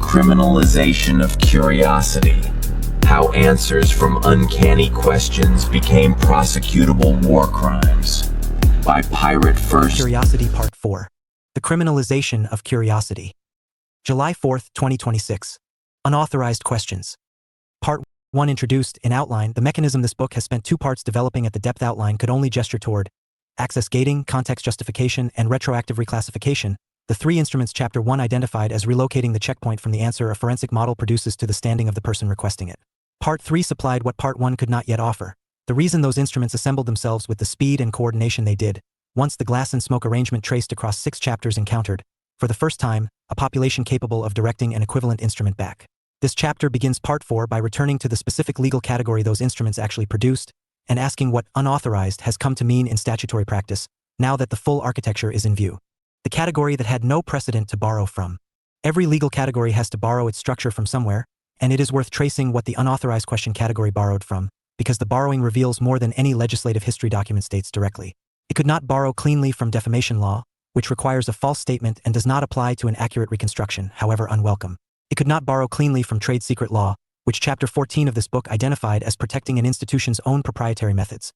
Criminalization of curiosity. How answers from uncanny questions became prosecutable war crimes. By Pirate First. Curiosity Part 4. The Criminalization of Curiosity. July 4, 2026. Unauthorized Questions. Part 1 introduced, in outline, the mechanism this book has spent 2 parts developing at the depth outline could only gesture toward: access gating, context justification, and retroactive reclassification, the 3 instruments Chapter 1 identified as relocating the checkpoint from the answer a forensic model produces to the standing of the person requesting it. Part 3 supplied what Part 1 could not yet offer: the reason those instruments assembled themselves with the speed and coordination they did, once the glass and smoke arrangement traced across 6 chapters encountered, for the first time, a population capable of directing an equivalent instrument back. This chapter begins Part 4 by returning to the specific legal category those instruments actually produced, and asking what unauthorized has come to mean in statutory practice, now that the full architecture is in view. The category that had no precedent to borrow from. Every legal category has to borrow its structure from somewhere, and it is worth tracing what the unauthorized question category borrowed from, because the borrowing reveals more than any legislative history document states directly. It could not borrow cleanly from defamation law, which requires a false statement and does not apply to an accurate reconstruction, however unwelcome. It could not borrow cleanly from trade secret law, which Chapter 14 of this book identified as protecting an institution's own proprietary methods,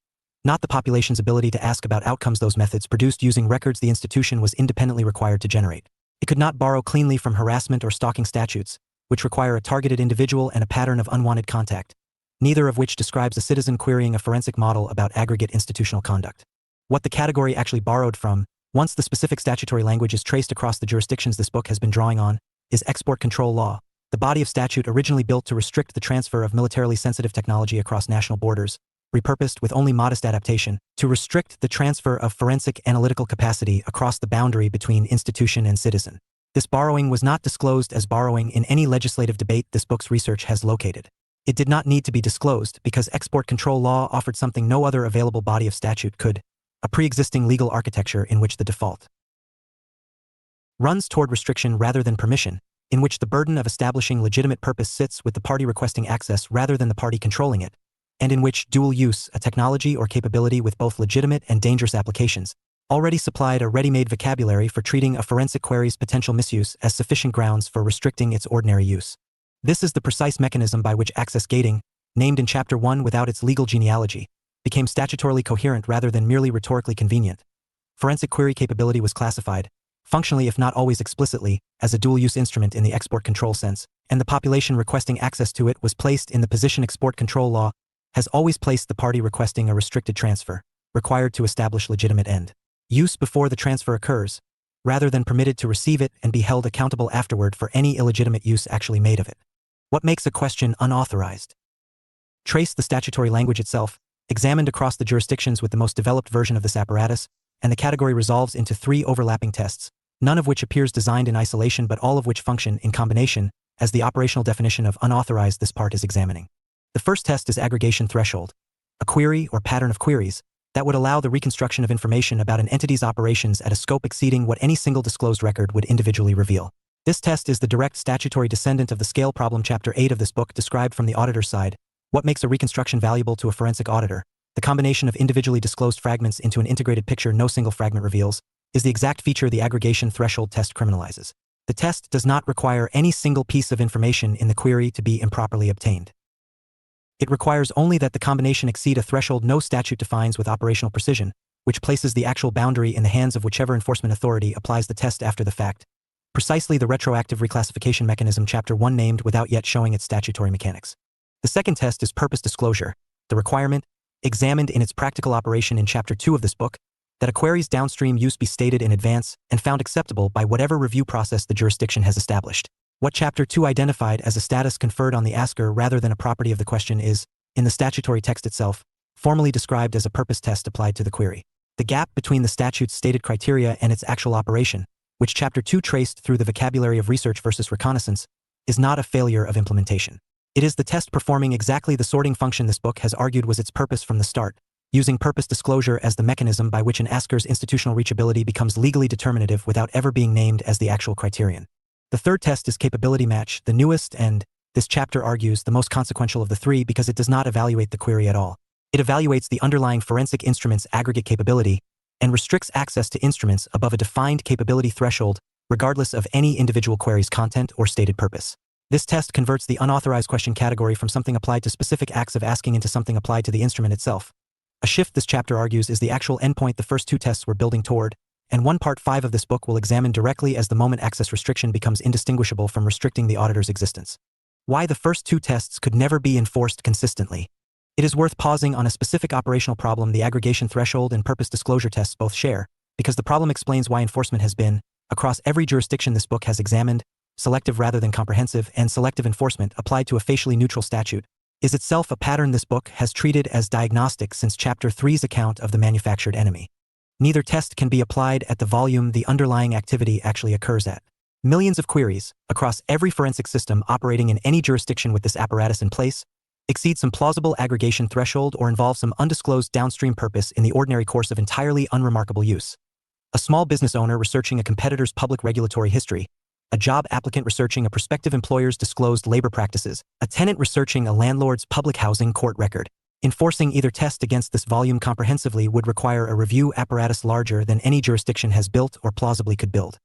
not the population's ability to ask about outcomes those methods produced using records the institution was independently required to generate. It could not borrow cleanly from harassment or stalking statutes, which require a targeted individual and a pattern of unwanted contact, neither of which describes a citizen querying a forensic model about aggregate institutional conduct. What the category actually borrowed from, once the specific statutory language is traced across the jurisdictions this book has been drawing on, is export control law, the body of statute originally built to restrict the transfer of militarily sensitive technology across national borders, repurposed with only modest adaptation, to restrict the transfer of forensic analytical capacity across the boundary between institution and citizen. This borrowing was not disclosed as borrowing in any legislative debate this book's research has located. It did not need to be disclosed because export control law offered something no other available body of statute could: a pre-existing legal architecture in which the default runs toward restriction rather than permission, in which the burden of establishing legitimate purpose sits with the party requesting access rather than the party controlling it, and in which dual use, a technology or capability with both legitimate and dangerous applications, already supplied a ready-made vocabulary for treating a forensic query's potential misuse as sufficient grounds for restricting its ordinary use. This is the precise mechanism by which access gating, named in Chapter 1 without its legal genealogy, became statutorily coherent rather than merely rhetorically convenient. Forensic query capability was classified, functionally if not always explicitly, as a dual-use instrument in the export control sense, and the population requesting access to it was placed in the position export control law has always placed the party requesting a restricted transfer, required to establish legitimate end use before the transfer occurs, rather than permitted to receive it and be held accountable afterward for any illegitimate use actually made of it. What makes a question unauthorized? Trace the statutory language itself, examined across the jurisdictions with the most developed version of this apparatus, and the category resolves into 3 overlapping tests, none of which appears designed in isolation but all of which function in combination as the operational definition of unauthorized this part is examining. The first test is aggregation threshold, a query or pattern of queries that would allow the reconstruction of information about an entity's operations at a scope exceeding what any single disclosed record would individually reveal. This test is the direct statutory descendant of the scale problem Chapter 8 of this book described from the auditor's side. What makes a reconstruction valuable to a forensic auditor, the combination of individually disclosed fragments into an integrated picture no single fragment reveals, is the exact feature the aggregation threshold test criminalizes. The test does not require any single piece of information in the query to be improperly obtained. It requires only that the combination exceed a threshold no statute defines with operational precision, which places the actual boundary in the hands of whichever enforcement authority applies the test after the fact, precisely the retroactive reclassification mechanism Chapter 1 named without yet showing its statutory mechanics. The second test is purpose disclosure, the requirement, examined in its practical operation in Chapter 2 of this book, that a query's downstream use be stated in advance and found acceptable by whatever review process the jurisdiction has established. What Chapter 2 identified as a status conferred on the asker rather than a property of the question is, in the statutory text itself, formally described as a purpose test applied to the query. The gap between the statute's stated criteria and its actual operation, which Chapter 2 traced through the vocabulary of research versus reconnaissance, is not a failure of implementation. It is the test performing exactly the sorting function this book has argued was its purpose from the start, using purpose disclosure as the mechanism by which an asker's institutional reachability becomes legally determinative without ever being named as the actual criterion. The third test is capability match, the newest and, this chapter argues, the most consequential of the 3 because it does not evaluate the query at all. It evaluates the underlying forensic instrument's aggregate capability and restricts access to instruments above a defined capability threshold regardless of any individual query's content or stated purpose. This test converts the unauthorized question category from something applied to specific acts of asking into something applied to the instrument itself. A shift this chapter argues is the actual endpoint the first two tests were building toward, and Part 5 of this book will examine directly as the moment access restriction becomes indistinguishable from restricting the auditor's existence. Why the first two tests could never be enforced consistently. It is worth pausing on a specific operational problem the aggregation threshold and purpose disclosure tests both share, because the problem explains why enforcement has been, across every jurisdiction this book has examined, selective rather than comprehensive, and selective enforcement applied to a facially neutral statute is itself a pattern this book has treated as diagnostic since Chapter 3's account of the manufactured enemy. Neither test can be applied at the volume the underlying activity actually occurs at. Millions of queries, across every forensic system operating in any jurisdiction with this apparatus in place, exceed some plausible aggregation threshold or involve some undisclosed downstream purpose in the ordinary course of entirely unremarkable use. A small business owner researching a competitor's public regulatory history, a job applicant researching a prospective employer's disclosed labor practices, a tenant researching a landlord's public housing court record. Enforcing either test against this volume comprehensively would require a review apparatus larger than any jurisdiction has built or plausibly could build.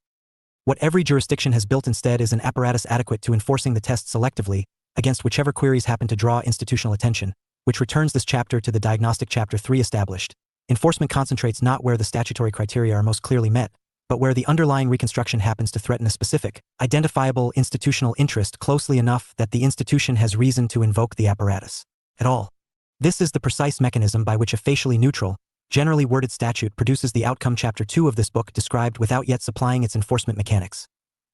What every jurisdiction has built instead is an apparatus adequate to enforcing the test selectively against whichever queries happen to draw institutional attention, which returns this chapter to the diagnostic Chapter 3 established. Enforcement concentrates not where the statutory criteria are most clearly met, but where the underlying reconstruction happens to threaten a specific, identifiable institutional interest closely enough that the institution has reason to invoke the apparatus at all. This is the precise mechanism by which a facially neutral, generally worded statute produces the outcome Chapter 2 of this book described without yet supplying its enforcement mechanics.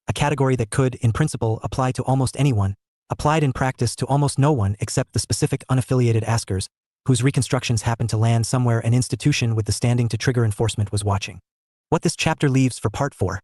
A category that could, in principle, apply to almost anyone, applied in practice to almost no one except the specific unaffiliated askers, whose reconstructions happen to land somewhere an institution with the standing to trigger enforcement was watching. What this chapter leaves for Part 4.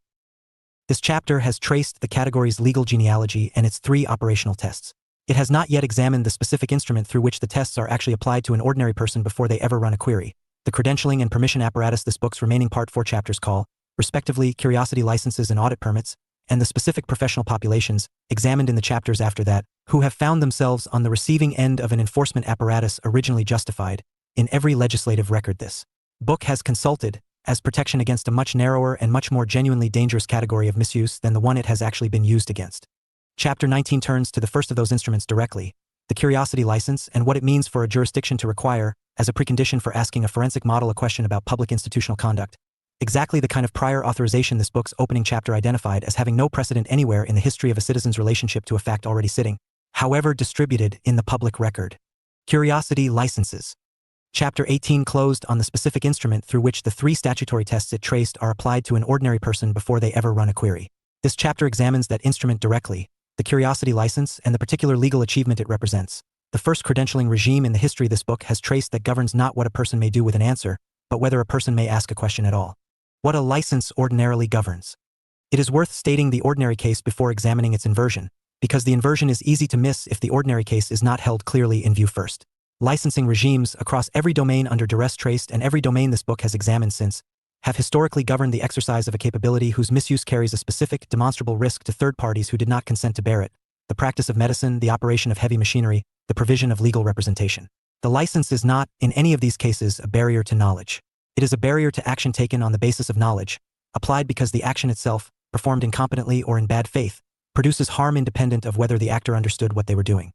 This chapter has traced the category's legal genealogy and its three operational tests. It has not yet examined the specific instrument through which the tests are actually applied to an ordinary person before they ever run a query. The credentialing and permission apparatus this book's remaining Part 4 chapters call, respectively, curiosity licenses and audit permits, and the specific professional populations, examined in the chapters after that, who have found themselves on the receiving end of an enforcement apparatus originally justified, in every legislative record this book has consulted, as protection against a much narrower and much more genuinely dangerous category of misuse than the one it has actually been used against. Chapter 19 turns to the first of those instruments directly, the curiosity license, and what it means for a jurisdiction to require, as a precondition for asking a forensic model a question about public institutional conduct, exactly the kind of prior authorization this book's opening chapter identified as having no precedent anywhere in the history of a citizen's relationship to a fact already sitting, however distributed, in the public record. Curiosity licenses. Chapter 18 closed on the specific instrument through which the three statutory tests it traced are applied to an ordinary person before they ever run a query. This chapter examines that instrument directly, the curiosity license, and the particular legal achievement it represents. The first credentialing regime in the history this book has traced that governs not what a person may do with an answer, but whether a person may ask a question at all. What a license ordinarily governs. It is worth stating the ordinary case before examining its inversion, because the inversion is easy to miss if the ordinary case is not held clearly in view first. Licensing regimes across every domain under duress traced and every domain this book has examined since have historically governed the exercise of a capability whose misuse carries a specific, demonstrable risk to third parties who did not consent to bear it, the practice of medicine, the operation of heavy machinery, the provision of legal representation. The license is not, in any of these cases, a barrier to knowledge. It is a barrier to action taken on the basis of knowledge, applied because the action itself, performed incompetently or in bad faith, produces harm independent of whether the actor understood what they were doing.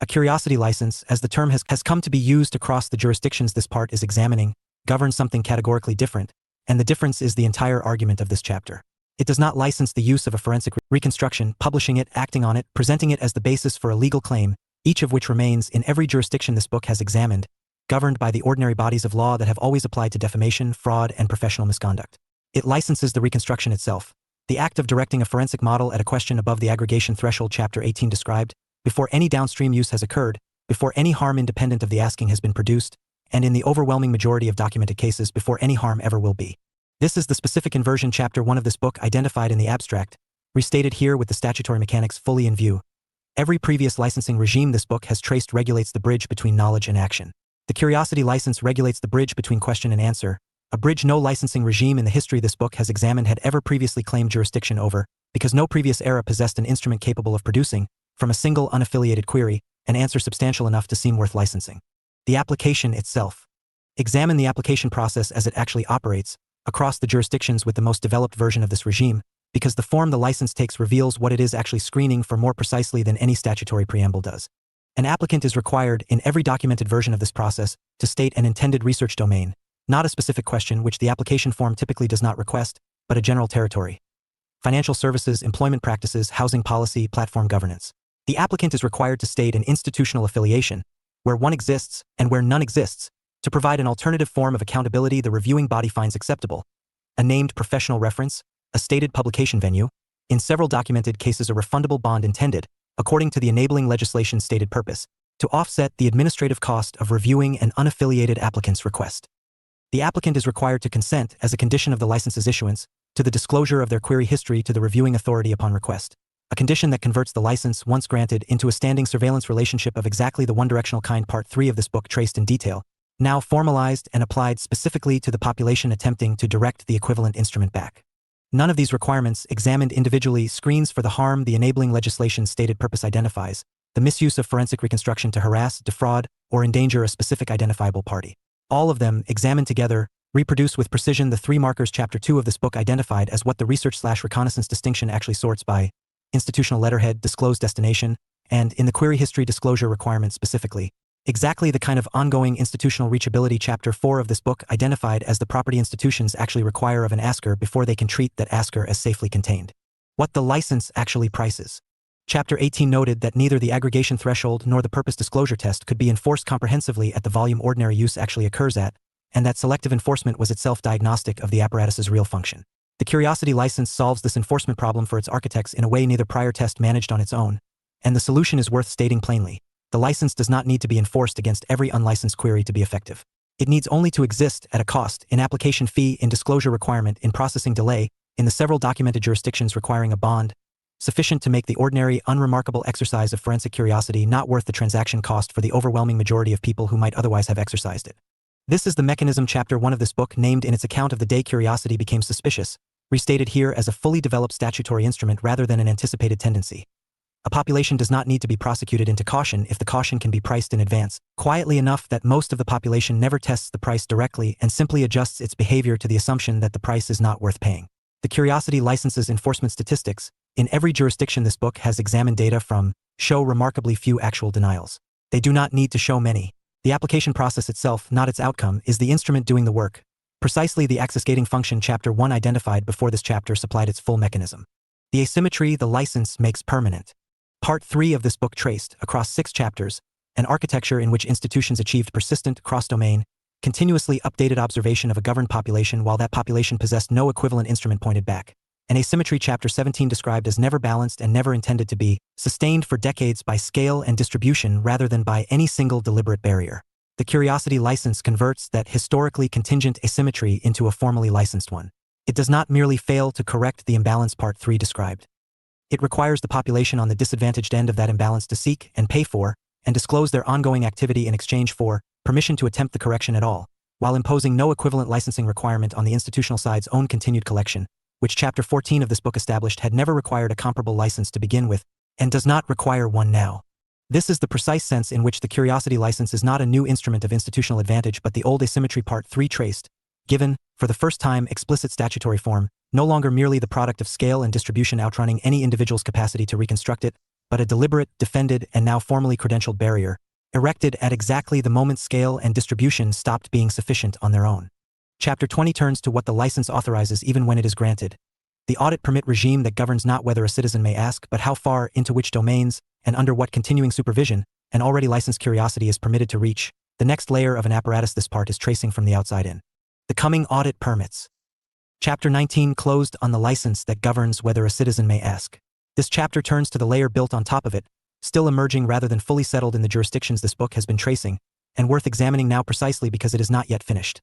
A curiosity license, as the term has come to be used across the jurisdictions this part is examining, governs something categorically different, and the difference is the entire argument of this chapter. It does not license the use of a forensic reconstruction, publishing it, acting on it, presenting it as the basis for a legal claim, each of which remains in every jurisdiction this book has examined, governed by the ordinary bodies of law that have always applied to defamation, fraud, and professional misconduct. It licenses the reconstruction itself, the act of directing a forensic model at a question above the aggregation threshold Chapter 18 described, before any downstream use has occurred, before any harm independent of the asking has been produced, and in the overwhelming majority of documented cases before any harm ever will be. This is the specific inversion Chapter 1 of this book identified in the abstract, restated here with the statutory mechanics fully in view. Every previous licensing regime this book has traced regulates the bridge between knowledge and action. The curiosity license regulates the bridge between question and answer, a bridge no licensing regime in the history this book has examined had ever previously claimed jurisdiction over, because no previous era possessed an instrument capable of producing, from a single unaffiliated query, an answer substantial enough to seem worth licensing. The application itself. Examine the application process as it actually operates, across the jurisdictions with the most developed version of this regime, because the form the license takes reveals what it is actually screening for more precisely than any statutory preamble does. An applicant is required, in every documented version of this process, to state an intended research domain, not a specific question which the application form typically does not request, but a general territory. Financial services, employment practices, housing policy, platform governance. The applicant is required to state an institutional affiliation, where one exists and where none exists, to provide an alternative form of accountability the reviewing body finds acceptable, a named professional reference, a stated publication venue, in several documented cases a refundable bond intended, according to the enabling legislation's stated purpose, to offset the administrative cost of reviewing an unaffiliated applicant's request. The applicant is required to consent, as a condition of the license's issuance, to the disclosure of their query history to the reviewing authority upon request, a condition that converts the license, once granted, into a standing surveillance relationship of exactly the one-directional kind Part 3 of this book traced in detail, now formalized and applied specifically to the population attempting to direct the equivalent instrument back. None of these requirements, examined individually, screens for the harm the enabling legislation's stated purpose identifies, the misuse of forensic reconstruction to harass, defraud, or endanger a specific identifiable party. All of them, examined together, reproduce with precision the three markers Chapter 2 of this book identified as what the research/reconnaissance distinction actually sorts by: institutional letterhead, disclosed destination, and, in the query history disclosure requirement specifically, exactly the kind of ongoing institutional reachability Chapter 4 of this book identified as the property institutions actually require of an asker before they can treat that asker as safely contained. What the license actually prices. Chapter 18 noted that neither the aggregation threshold nor the purpose disclosure test could be enforced comprehensively at the volume ordinary use actually occurs at, and that selective enforcement was itself diagnostic of the apparatus's real function. The curiosity license solves this enforcement problem for its architects in a way neither prior test managed on its own, and the solution is worth stating plainly. The license does not need to be enforced against every unlicensed query to be effective. It needs only to exist at a cost, in application fee, in disclosure requirement, in processing delay, in the several documented jurisdictions requiring a bond, sufficient to make the ordinary, unremarkable exercise of forensic curiosity not worth the transaction cost for the overwhelming majority of people who might otherwise have exercised it. This is the mechanism Chapter 1 of this book named in its account of the day curiosity became suspicious, restated here as a fully developed statutory instrument rather than an anticipated tendency. A population does not need to be prosecuted into caution if the caution can be priced in advance, quietly enough that most of the population never tests the price directly and simply adjusts its behavior to the assumption that the price is not worth paying. The curiosity licenses enforcement statistics, in every jurisdiction this book has examined data from, show remarkably few actual denials. They do not need to show many. The application process itself, not its outcome, is the instrument doing the work. Precisely the access gating function Chapter 1 identified before this chapter supplied its full mechanism. The asymmetry the license makes permanent. Part 3 of this book traced, across 6 chapters, an architecture in which institutions achieved persistent, cross-domain, continuously updated observation of a governed population while that population possessed no equivalent instrument pointed back. An asymmetry Chapter 17 described as never balanced and never intended to be, sustained for decades by scale and distribution rather than by any single deliberate barrier. The curiosity license converts that historically contingent asymmetry into a formally licensed one. It does not merely fail to correct the imbalance Part 3 described. It requires the population on the disadvantaged end of that imbalance to seek and pay for, and disclose their ongoing activity in exchange for, permission to attempt the correction at all, while imposing no equivalent licensing requirement on the institutional side's own continued collection, which Chapter 14 of this book established had never required a comparable license to begin with, and does not require one now. This is the precise sense in which the curiosity license is not a new instrument of institutional advantage but the old asymmetry Part 3 traced, given, for the first time, explicit statutory form, no longer merely the product of scale and distribution outrunning any individual's capacity to reconstruct it, but a deliberate, defended, and now formally credentialed barrier, erected at exactly the moment scale and distribution stopped being sufficient on their own. Chapter 20 turns to what the license authorizes even when it is granted. The audit permit regime that governs not whether a citizen may ask but how far, into which domains, and under what continuing supervision, an already licensed curiosity is permitted to reach. The next layer of an apparatus this part is tracing from the outside in. The coming audit permits. Chapter 19 closed on the license that governs whether a citizen may ask. This chapter turns to the layer built on top of it, still emerging rather than fully settled in the jurisdictions this book has been tracing, and worth examining now precisely because it is not yet finished.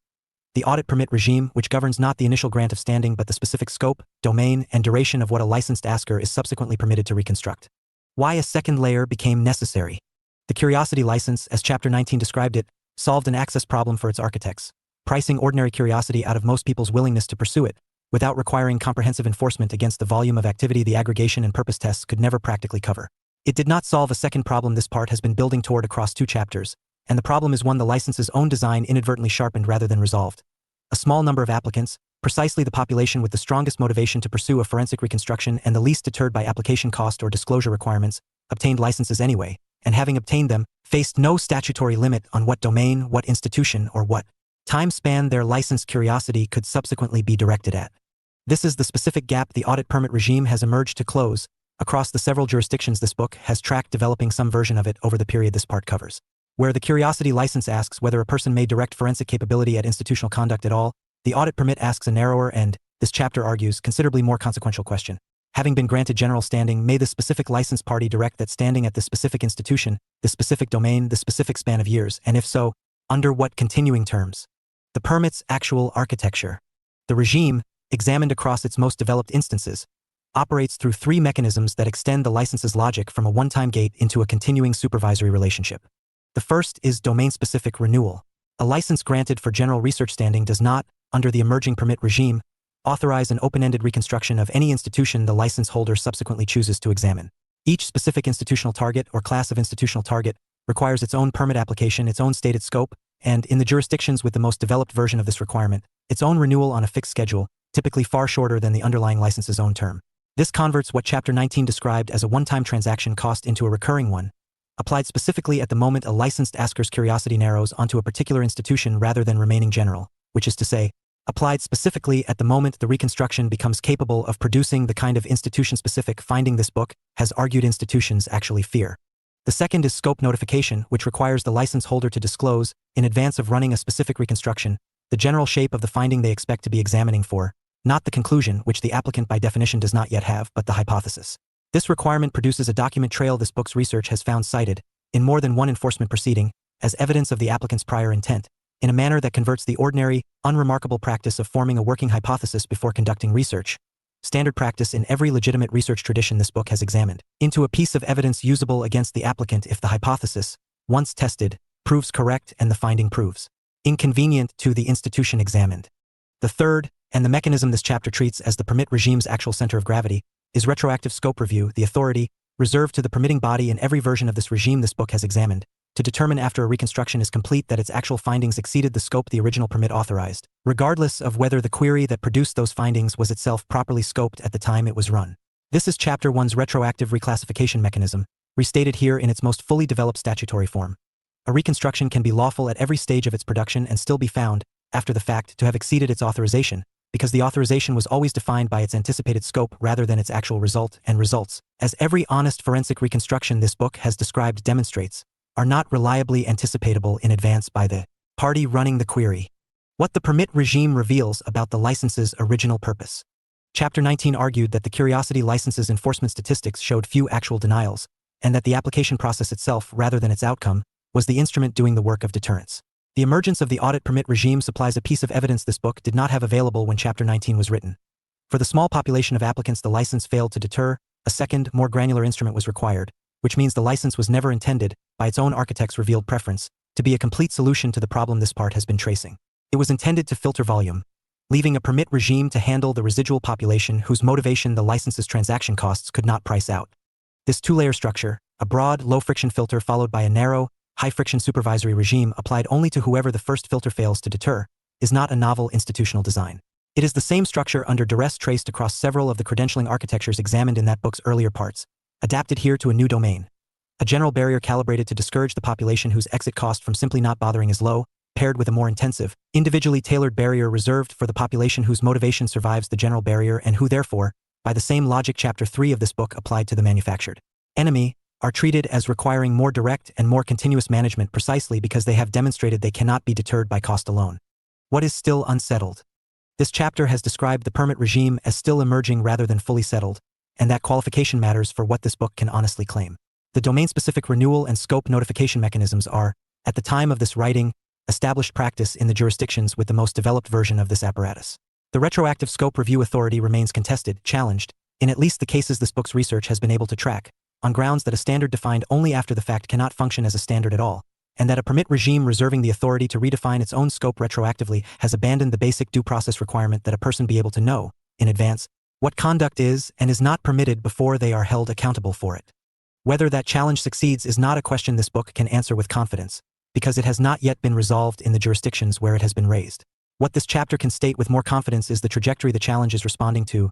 The audit permit regime, which governs not the initial grant of standing but the specific scope, domain, and duration of what a licensed asker is subsequently permitted to reconstruct. Why a second layer became necessary. The curiosity license, as Chapter 19 described it, solved an access problem for its architects, pricing ordinary curiosity out of most people's willingness to pursue it, without requiring comprehensive enforcement against the volume of activity the aggregation and purpose tests could never practically cover. It did not solve a second problem this part has been building toward across 2 chapters, and the problem is one the license's own design inadvertently sharpened rather than resolved. A small number of applicants, precisely the population with the strongest motivation to pursue a forensic reconstruction and the least deterred by application cost or disclosure requirements, obtained licenses anyway, and having obtained them, faced no statutory limit on what domain, what institution, or what time span their licensed curiosity could subsequently be directed at. This is the specific gap the audit permit regime has emerged to close. Across the several jurisdictions this book has tracked developing some version of it over the period this part covers. Where the curiosity license asks whether a person may direct forensic capability at institutional conduct at all, the audit permit asks a narrower and, this chapter argues, considerably more consequential question. Having been granted general standing, may the specific license party direct that standing at the specific institution, the specific domain, the specific span of years, and if so, under what continuing terms? The permit's actual architecture. The regime, examined across its most developed instances, operates through three mechanisms that extend the license's logic from a one-time gate into a continuing supervisory relationship. The first is domain-specific renewal. A license granted for general research standing does not, under the emerging permit regime, authorize an open-ended reconstruction of any institution the license holder subsequently chooses to examine. Each specific institutional target or class of institutional target requires its own permit application, its own stated scope, and, in the jurisdictions with the most developed version of this requirement, its own renewal on a fixed schedule, typically far shorter than the underlying license's own term. This converts what Chapter 19 described as a one-time transaction cost into a recurring one, applied specifically at the moment a licensed asker's curiosity narrows onto a particular institution rather than remaining general, which is to say, applied specifically at the moment the reconstruction becomes capable of producing the kind of institution-specific finding this book has argued institutions actually fear. The second is scope notification, which requires the license holder to disclose, in advance of running a specific reconstruction, the general shape of the finding they expect to be examining for, not the conclusion, which the applicant by definition does not yet have, but the hypothesis. This requirement produces a document trail this book's research has found cited, in more than one enforcement proceeding, as evidence of the applicant's prior intent, in a manner that converts the ordinary, unremarkable practice of forming a working hypothesis before conducting research, standard practice in every legitimate research tradition this book has examined, into a piece of evidence usable against the applicant if the hypothesis, once tested, proves correct and the finding proves inconvenient to the institution examined. The third, and the mechanism this chapter treats as the permit regime's actual center of gravity, is retroactive scope review, the authority, reserved to the permitting body in every version of this regime this book has examined, to determine after a reconstruction is complete that its actual findings exceeded the scope the original permit authorized, regardless of whether the query that produced those findings was itself properly scoped at the time it was run. This is Chapter 1's retroactive reclassification mechanism, restated here in its most fully developed statutory form. A reconstruction can be lawful at every stage of its production and still be found, after the fact, to have exceeded its authorization, because the authorization was always defined by its anticipated scope rather than its actual result, and results, as every honest forensic reconstruction this book has described demonstrates, are not reliably anticipatable in advance by the party running the query. What the permit regime reveals about the license's original purpose. Chapter 19 argued that the curiosity license's enforcement statistics showed few actual denials, and that the application process itself, rather than its outcome, was the instrument doing the work of deterrence. The emergence of the audit permit regime supplies a piece of evidence this book did not have available when Chapter 19 was written. For the small population of applicants the license failed to deter, a second, more granular instrument was required, which means the license was never intended, by its own architect's revealed preference, to be a complete solution to the problem this part has been tracing. It was intended to filter volume, leaving a permit regime to handle the residual population whose motivation the license's transaction costs could not price out. This two-layer structure, a broad, low-friction filter followed by a narrow, high-friction supervisory regime applied only to whoever the first filter fails to deter, is not a novel institutional design. It is the same structure under duress traced across several of the credentialing architectures examined in that book's earlier parts, adapted here to a new domain. A general barrier calibrated to discourage the population whose exit cost from simply not bothering is low, paired with a more intensive, individually tailored barrier reserved for the population whose motivation survives the general barrier and who therefore, by the same logic Chapter 3 of this book applied to the manufactured enemy, are treated as requiring more direct and more continuous management precisely because they have demonstrated they cannot be deterred by cost alone. What is still unsettled? This chapter has described the permit regime as still emerging rather than fully settled, and that qualification matters for what this book can honestly claim. The domain-specific renewal and scope notification mechanisms are, at the time of this writing, established practice in the jurisdictions with the most developed version of this apparatus. The retroactive scope review authority remains contested, challenged, in at least the cases this book's research has been able to track, on grounds that a standard defined only after the fact cannot function as a standard at all, and that a permit regime reserving the authority to redefine its own scope retroactively has abandoned the basic due process requirement that a person be able to know, in advance, what conduct is and is not permitted before they are held accountable for it. Whether that challenge succeeds is not a question this book can answer with confidence, because it has not yet been resolved in the jurisdictions where it has been raised. What this chapter can state with more confidence is the trajectory the challenge is responding to.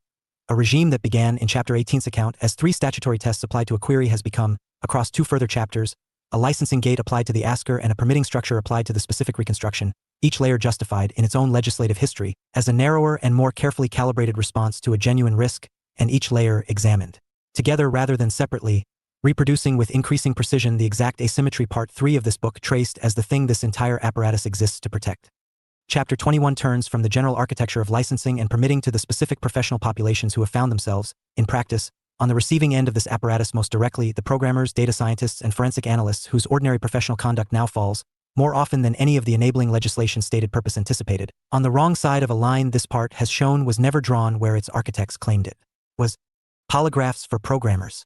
A regime that began in Chapter 18's account as 3 statutory tests applied to a query has become, across 2 further chapters, a licensing gate applied to the asker and a permitting structure applied to the specific reconstruction, each layer justified in its own legislative history as a narrower and more carefully calibrated response to a genuine risk, and each layer examined together rather than separately, reproducing with increasing precision the exact asymmetry Part 3 of this book traced as the thing this entire apparatus exists to protect. Chapter 21 turns from the general architecture of licensing and permitting to the specific professional populations who have found themselves, in practice, on the receiving end of this apparatus most directly, the programmers, data scientists, and forensic analysts whose ordinary professional conduct now falls, more often than any of the enabling legislation stated purpose anticipated, on the wrong side of a line this part has shown was never drawn where its architects claimed it was. Polygraphs for programmers.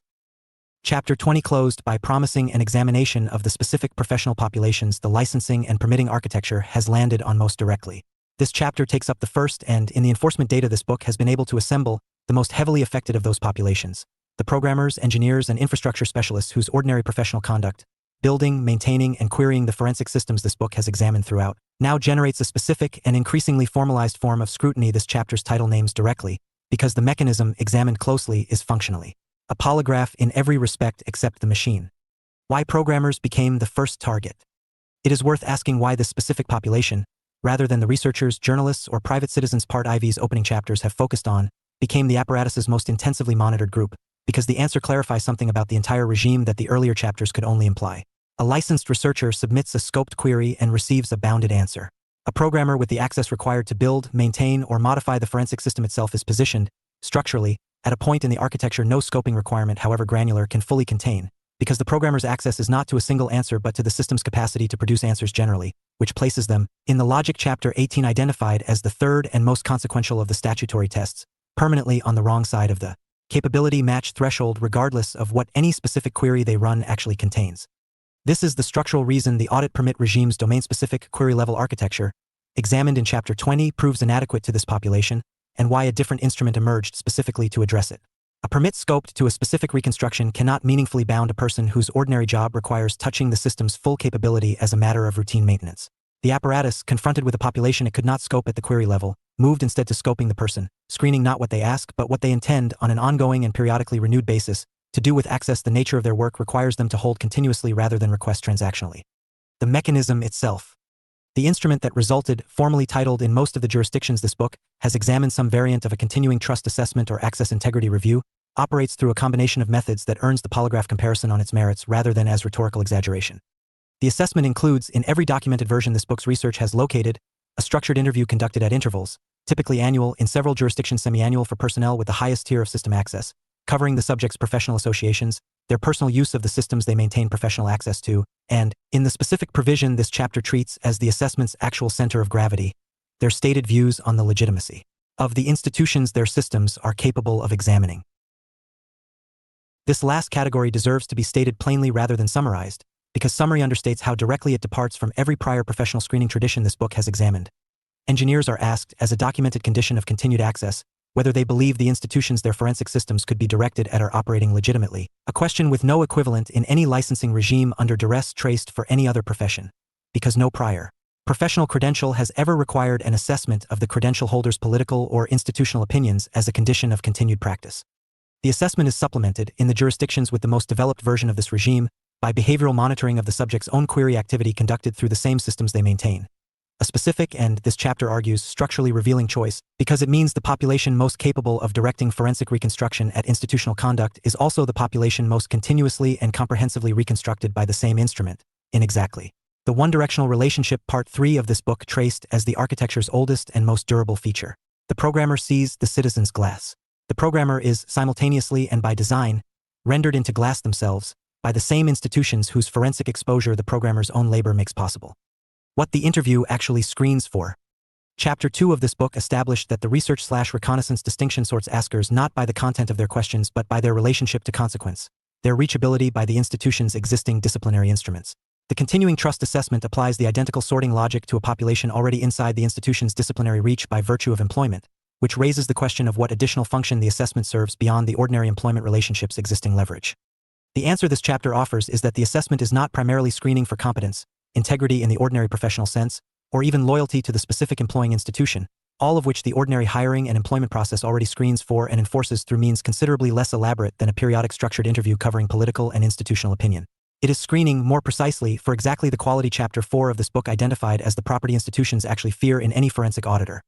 Chapter 20 closed by promising an examination of the specific professional populations the licensing and permitting architecture has landed on most directly. This chapter takes up the first and, in the enforcement data this book has been able to assemble, the most heavily affected of those populations, the programmers, engineers, and infrastructure specialists whose ordinary professional conduct, building, maintaining, and querying the forensic systems this book has examined throughout, now generates a specific and increasingly formalized form of scrutiny this chapter's title names directly, because the mechanism examined closely is functionally a polygraph in every respect except the machine. Why programmers became the first target. It is worth asking why this specific population, rather than the researchers, journalists, or private citizens Part IV's opening chapters have focused on, became the apparatus's most intensively monitored group, because the answer clarifies something about the entire regime that the earlier chapters could only imply. A licensed researcher submits a scoped query and receives a bounded answer. A programmer with the access required to build, maintain, or modify the forensic system itself is positioned, structurally, at a point in the architecture no scoping requirement, however granular, can fully contain, because the programmer's access is not to a single answer but to the system's capacity to produce answers generally, which places them, in the logic Chapter 18 identified as the third and most consequential of the statutory tests, permanently on the wrong side of the capability match threshold regardless of what any specific query they run actually contains. This is the structural reason the audit permit regime's domain-specific query-level architecture, examined in Chapter 20, proves inadequate to this population, and why a different instrument emerged specifically to address it. A permit scoped to a specific reconstruction cannot meaningfully bound a person whose ordinary job requires touching the system's full capability as a matter of routine maintenance. The apparatus, confronted with a population it could not scope at the query level, moved instead to scoping the person, screening not what they ask but what they intend on an ongoing and periodically renewed basis. To do with access the nature of their work requires them to hold continuously rather than request transactionally. The mechanism itself. The instrument that resulted, formally titled in most of the jurisdictions this book, has examined some variant of a continuing trust assessment or access integrity review, operates through a combination of methods that earns the polygraph comparison on its merits rather than as rhetorical exaggeration. The assessment includes, in every documented version this book's research has located, a structured interview conducted at intervals, typically annual, in several jurisdictions semi-annual for personnel with the highest tier of system access, covering the subject's professional associations, their personal use of the systems they maintain professional access to, and, in the specific provision this chapter treats as the assessment's actual center of gravity, their stated views on the legitimacy of the institutions their systems are capable of examining. This last category deserves to be stated plainly rather than summarized, because summary understates how directly it departs from every prior professional screening tradition this book has examined. Engineers are asked, as a documented condition of continued access, whether they believe the institutions their forensic systems could be directed at are operating legitimately, a question with no equivalent in any licensing regime under duress traced for any other profession, because no prior professional credential has ever required an assessment of the credential holder's political or institutional opinions as a condition of continued practice. The assessment is supplemented, in the jurisdictions with the most developed version of this regime, by behavioral monitoring of the subject's own query activity conducted through the same systems they maintain. A specific and, this chapter argues, structurally revealing choice, because it means the population most capable of directing forensic reconstruction at institutional conduct is also the population most continuously and comprehensively reconstructed by the same instrument, in exactly the one-directional relationship Part 3 of this book traced as the architecture's oldest and most durable feature. The programmer sees the citizen's glass. The programmer is, simultaneously and by design, rendered into glass themselves, by the same institutions whose forensic exposure the programmer's own labor makes possible. What the interview actually screens for. Chapter 2 of this book established that the research/reconnaissance distinction sorts askers not by the content of their questions but by their relationship to consequence, their reachability by the institution's existing disciplinary instruments. The continuing trust assessment applies the identical sorting logic to a population already inside the institution's disciplinary reach by virtue of employment, which raises the question of what additional function the assessment serves beyond the ordinary employment relationship's existing leverage. The answer this chapter offers is that the assessment is not primarily screening for competence, integrity in the ordinary professional sense, or even loyalty to the specific employing institution, all of which the ordinary hiring and employment process already screens for and enforces through means considerably less elaborate than a periodic structured interview covering political and institutional opinion. It is screening, more precisely, for exactly the quality Chapter 4 of this book identified as the property institutions actually fear in any forensic auditor: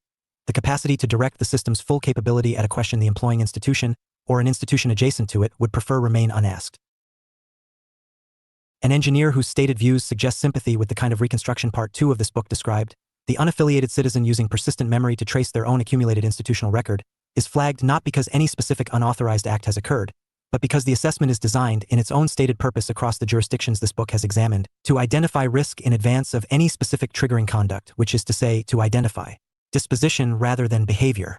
the capacity to direct the system's full capability at a question the employing institution, or an institution adjacent to it, would prefer remain unasked. An engineer whose stated views suggest sympathy with the kind of reconstruction Part 2 of this book described, the unaffiliated citizen using persistent memory to trace their own accumulated institutional record, is flagged not because any specific unauthorized act has occurred, but because the assessment is designed, in its own stated purpose across the jurisdictions this book has examined, to identify risk in advance of any specific triggering conduct, which is to say, to identify disposition rather than behavior.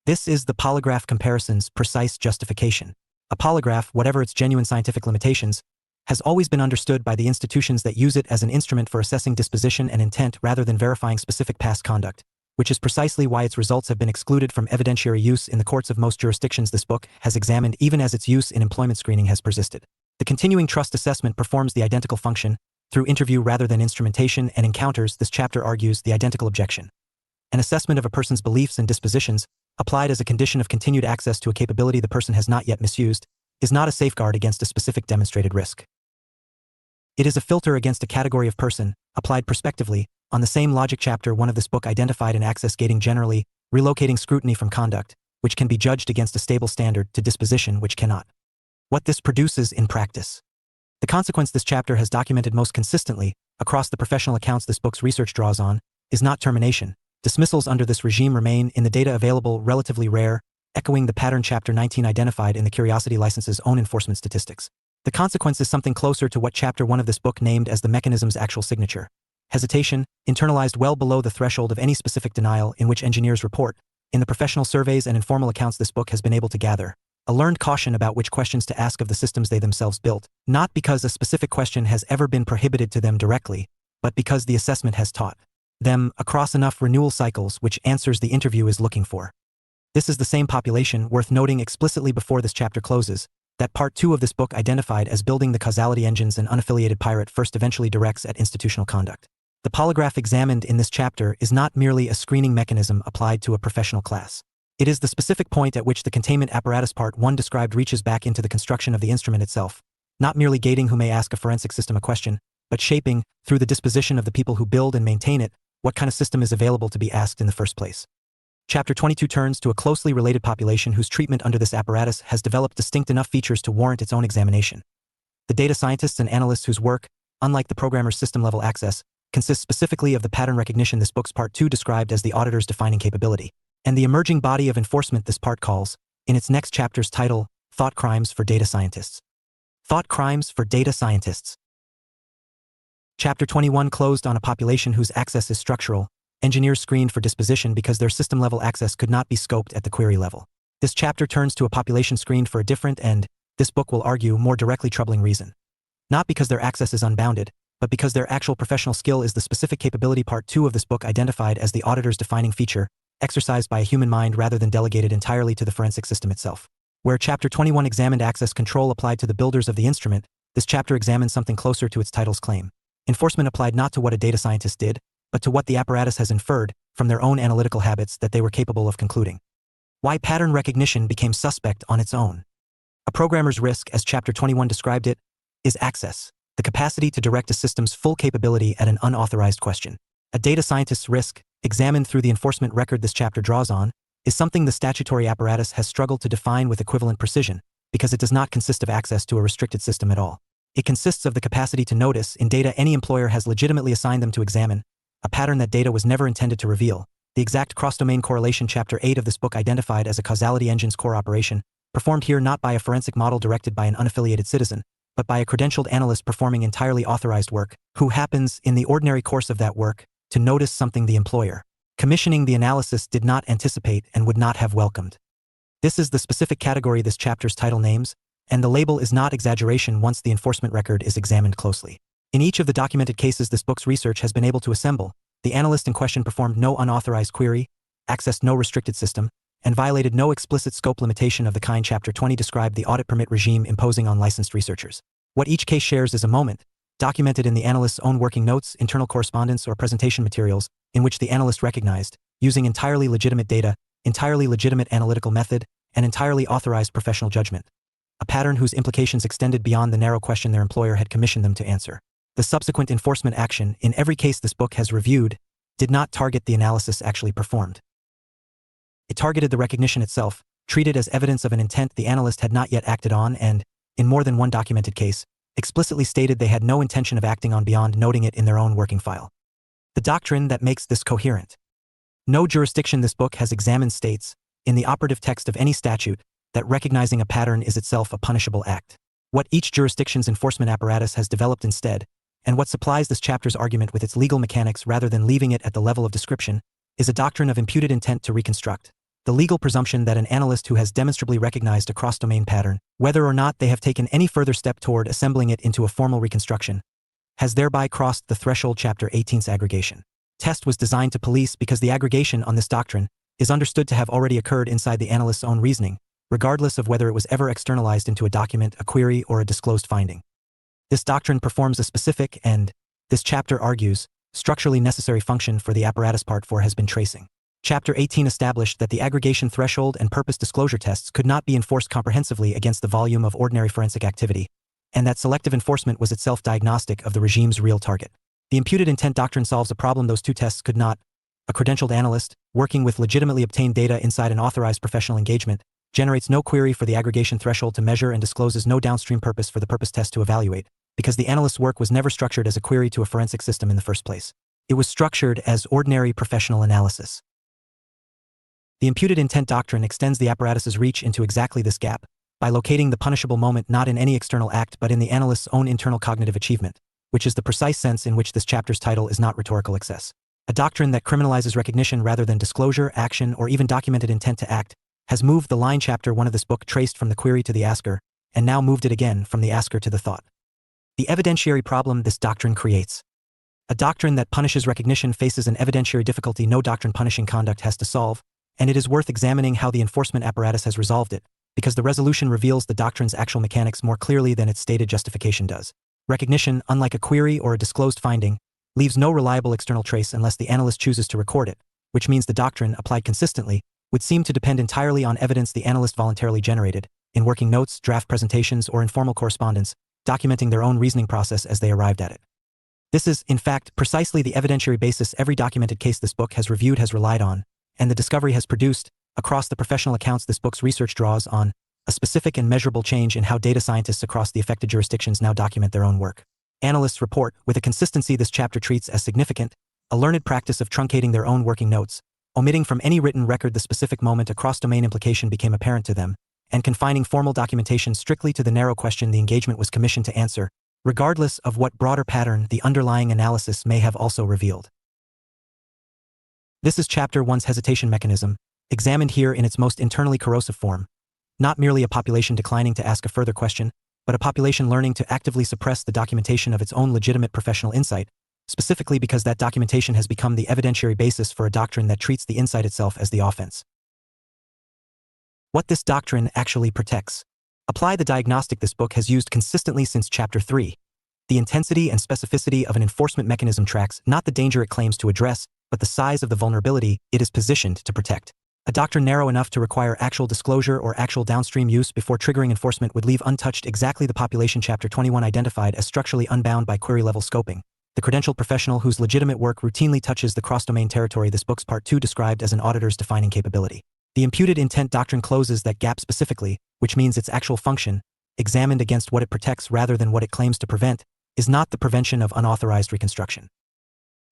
This is the polygraph comparison's precise justification. A polygraph, whatever its genuine scientific limitations, has always been understood by the institutions that use it as an instrument for assessing disposition and intent rather than verifying specific past conduct, which is precisely why its results have been excluded from evidentiary use in the courts of most jurisdictions this book has examined, even as its use in employment screening has persisted. The continuing trust assessment performs the identical function, through interview rather than instrumentation, and encounters, this chapter argues, the identical objection. An assessment of a person's beliefs and dispositions, applied as a condition of continued access to a capability the person has not yet misused, is not a safeguard against a specific demonstrated risk. It is a filter against a category of person, applied prospectively, on the same logic Chapter 1 of this book identified in access gating generally, relocating scrutiny from conduct, which can be judged against a stable standard, to disposition which cannot. What this produces in practice. The consequence this chapter has documented most consistently, across the professional accounts this book's research draws on, is not termination. Dismissals under this regime remain, in the data available, relatively rare, echoing the pattern Chapter 19 identified in the Curiosity License's own enforcement statistics. The consequence is something closer to what Chapter 1 of this book named as the mechanism's actual signature: hesitation, internalized well below the threshold of any specific denial, in which engineers report, in the professional surveys and informal accounts this book has been able to gather, a learned caution about which questions to ask of the systems they themselves built, not because a specific question has ever been prohibited to them directly, but because the assessment has taught them, across enough renewal cycles, which answers the interview is looking for. This is the same population, worth noting explicitly before this chapter closes, that Part 2 of this book identified as building the causality engines an unaffiliated pirate first eventually directs at institutional conduct. The polygraph examined in this chapter is not merely a screening mechanism applied to a professional class. It is the specific point at which the containment apparatus Part 1 described reaches back into the construction of the instrument itself, not merely gating who may ask a forensic system a question, but shaping, through the disposition of the people who build and maintain it, what kind of system is available to be asked in the first place. Chapter 22 turns to a closely related population whose treatment under this apparatus has developed distinct enough features to warrant its own examination. The data scientists and analysts whose work, unlike the programmer's system-level access, consists specifically of the pattern recognition this book's Part 2 described as the auditor's defining capability, and the emerging body of enforcement this part calls, in its next chapter's title, Thought Crimes for Data Scientists. Thought Crimes for Data Scientists. Chapter 21 closed on a population whose access is structural. Engineers screened for disposition because their system-level access could not be scoped at the query level. This chapter turns to a population screened for a different and, this book will argue, more directly troubling reason. Not because their access is unbounded, but because their actual professional skill is the specific capability Part 2 of this book identified as the auditor's defining feature, exercised by a human mind rather than delegated entirely to the forensic system itself. Where Chapter 21 examined access control applied to the builders of the instrument, this chapter examines something closer to its title's claim. Enforcement applied not to what a data scientist did, but to what the apparatus has inferred, from their own analytical habits, that they were capable of concluding. Why pattern recognition became suspect on its own. A programmer's risk, as Chapter 21 described it, is access, the capacity to direct a system's full capability at an unauthorized question. A data scientist's risk, examined through the enforcement record this chapter draws on, is something the statutory apparatus has struggled to define with equivalent precision, because it does not consist of access to a restricted system at all. It consists of the capacity to notice, in data any employer has legitimately assigned them to examine, a pattern that data was never intended to reveal, the exact cross-domain correlation Chapter 8 of this book identified as a causality engine's core operation, performed here not by a forensic model directed by an unaffiliated citizen, but by a credentialed analyst performing entirely authorized work, who happens, in the ordinary course of that work, to notice something the employer, commissioning the analysis, did not anticipate and would not have welcomed. This is the specific category this chapter's title names, and the label is not exaggeration once the enforcement record is examined closely. In each of the documented cases this book's research has been able to assemble, the analyst in question performed no unauthorized query, accessed no restricted system, and violated no explicit scope limitation of the kind Chapter 20 described the audit permit regime imposing on licensed researchers. What each case shares is a moment, documented in the analyst's own working notes, internal correspondence, or presentation materials, in which the analyst recognized, using entirely legitimate data, entirely legitimate analytical method, and entirely authorized professional judgment, a pattern whose implications extended beyond the narrow question their employer had commissioned them to answer. The subsequent enforcement action, in every case this book has reviewed, did not target the analysis actually performed. It targeted the recognition itself, treated as evidence of an intent the analyst had not yet acted on and, in more than one documented case, explicitly stated they had no intention of acting on beyond noting it in their own working file. The doctrine that makes this coherent. No jurisdiction this book has examined states, in the operative text of any statute, that recognizing a pattern is itself a punishable act. What each jurisdiction's enforcement apparatus has developed instead, and what supplies this chapter's argument with its legal mechanics rather than leaving it at the level of description, is a doctrine of imputed intent to reconstruct. The legal presumption that an analyst who has demonstrably recognized a cross-domain pattern, whether or not they have taken any further step toward assembling it into a formal reconstruction, has thereby crossed the threshold Chapter 18's aggregation test was designed to police because the aggregation on this doctrine is understood to have already occurred inside the analyst's own reasoning, regardless of whether it was ever externalized into a document, a query, or a disclosed finding. This doctrine performs a specific and, this chapter argues, structurally necessary function for the apparatus Part 4 has been tracing. Chapter 18 established that the aggregation threshold and purpose disclosure tests could not be enforced comprehensively against the volume of ordinary forensic activity, and that selective enforcement was itself diagnostic of the regime's real target. The imputed intent doctrine solves a problem those two tests could not. A credentialed analyst, working with legitimately obtained data inside an authorized professional engagement, generates no query for the aggregation threshold to measure and discloses no downstream purpose for the purpose test to evaluate, because the analyst's work was never structured as a query to a forensic system in the first place. It was structured as ordinary professional analysis. The imputed intent doctrine extends the apparatus's reach into exactly this gap, by locating the punishable moment not in any external act but in the analyst's own internal cognitive achievement, which is the precise sense in which this chapter's title is not rhetorical excess. A doctrine that criminalizes recognition rather than disclosure, action, or even documented intent to act, has moved the line Chapter 1 of this book traced from the query to the asker, and now moved it again from the asker to the thought. The evidentiary problem this doctrine creates. A doctrine that punishes recognition faces an evidentiary difficulty no doctrine punishing conduct has to solve, and it is worth examining how the enforcement apparatus has resolved it, because the resolution reveals the doctrine's actual mechanics more clearly than its stated justification does. Recognition, unlike a query or a disclosed finding, leaves no reliable external trace unless the analyst chooses to record it, which means the doctrine, applied consistently, would seem to depend entirely on evidence the analyst voluntarily generated, in working notes, draft presentations, or informal correspondence, documenting their own reasoning process as they arrived at it. This is, in fact, precisely the evidentiary basis every documented case this book has reviewed has relied on, and the discovery has produced, across the professional accounts this book's research draws on, a specific and measurable change in how data scientists across the affected jurisdictions now document their own work. Analysts report, with a consistency this chapter treats as significant, a learned practice of truncating their own working notes, omitting from any written record the specific moment a cross-domain implication became apparent to them, and confining formal documentation strictly to the narrow question the engagement was commissioned to answer, regardless of what broader pattern the underlying analysis may have also revealed. This is Chapter 1's hesitation mechanism, examined here in its most internally corrosive form. Not merely a population declining to ask a further question, but a population learning to actively suppress the documentation of its own legitimate professional insight, specifically because that documentation has become the evidentiary basis for a doctrine that treats the insight itself as the offense. What this doctrine actually protects. Apply the diagnostic this book has used consistently since Chapter 3. The intensity and specificity of an enforcement mechanism tracks not the danger it claims to address, but the size of the vulnerability it is positioned to protect. A doctrine narrow enough to require actual disclosure or actual downstream use before triggering enforcement would leave untouched exactly the population Chapter 21 identified as structurally unbound by query-level scoping, the credentialed professional whose legitimate work routinely touches the cross-domain territory this book's Part 2 described as an auditor's defining capability. The imputed intent doctrine closes that gap specifically, which means its actual function, examined against what it protects rather than what it claims to prevent, is not the prevention of unauthorized reconstruction.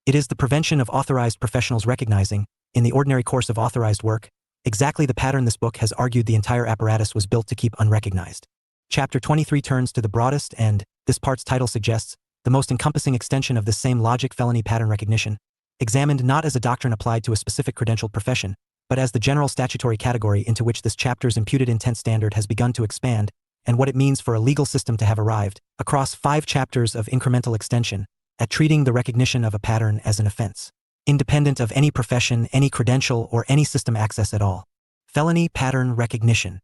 It is the prevention of authorized professionals recognizing, in the ordinary course of authorized work, exactly the pattern this book has argued the entire apparatus was built to keep unrecognized. Chapter 23 turns to the broadest and, this part's title suggests, the most encompassing extension of this same logic felony pattern recognition, examined not as a doctrine applied to a specific credentialed profession, but as the general statutory category into which this chapter's imputed intent standard has begun to expand, and what it means for a legal system to have arrived, across 5 chapters of incremental extension, at treating the recognition of a pattern as an offense, independent of any profession, any credential, or any system access at all. Felony pattern recognition.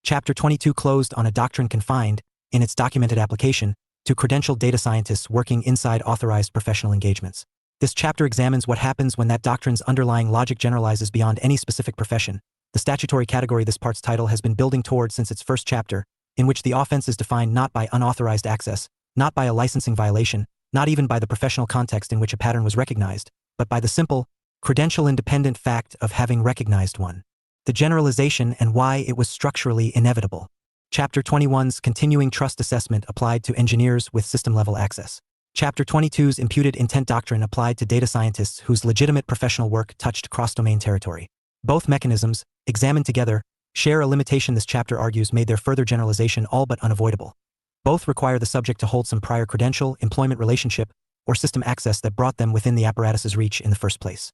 Chapter 22 closed on a doctrine confined, in its documented application, to credentialed data scientists working inside authorized professional engagements. This chapter examines what happens when that doctrine's underlying logic generalizes beyond any specific profession, the statutory category this part's title has been building toward since its first chapter, in which the offense is defined not by unauthorized access, not by a licensing violation, not even by the professional context in which a pattern was recognized, but by the simple, credential-independent fact of having recognized one. The generalization and why it was structurally inevitable. Chapter 21's continuing trust assessment applied to engineers with system-level access. Chapter 22's imputed intent doctrine applied to data scientists whose legitimate professional work touched cross-domain territory. Both mechanisms, examined together, share a limitation this chapter argues made their further generalization all but unavoidable. Both require the subject to hold some prior credential, employment relationship, or system access that brought them within the apparatus's reach in the first place.